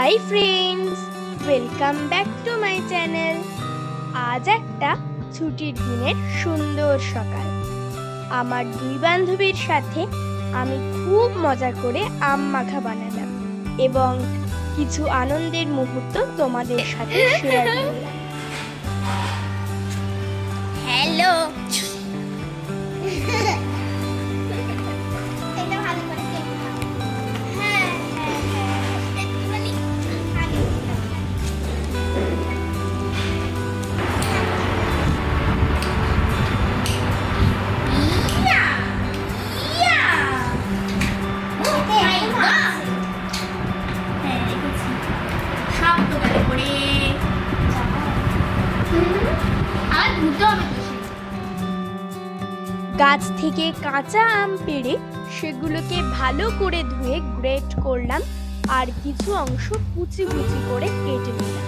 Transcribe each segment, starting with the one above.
Hi friends, welcome back to my channel. আজ একটা ছুটির দিনের সুন্দর সকাল। আমার দুই বান্ধবীর সাথে আমি খুব মজা করে আম মাখা বানালাম এবং কিছু আনন্দের মুহূর্ত তোমাদের সাথে শেয়ার করলাম। হ্যালো, গাছ থেকে কাঁচা আম পেড়ে সেগুলোকে ভালো করে ধুয়ে গ্রেট করলাম আর কিছু অংশ কুচি কুচি করে কেটে নিলাম।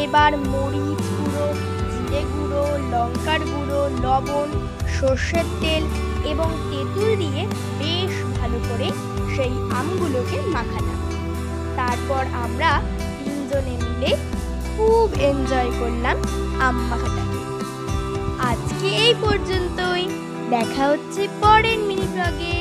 এবার মরিচ গুঁড়ো, জিরে গুঁড়ো, লঙ্কার গুঁড়ো, লবণ, সর্ষের তেল এবং তেঁতুল দিয়ে বেশ ভালো করে সেই আমগুলোকে মাখালাম। তারপর আমরা তিনজনে মিলে খুব এনজয় করলাম আম মাখাটাকে। আজকে এই পর্যন্তই, দেখা হচ্ছে পরের মিনি ব্লগে।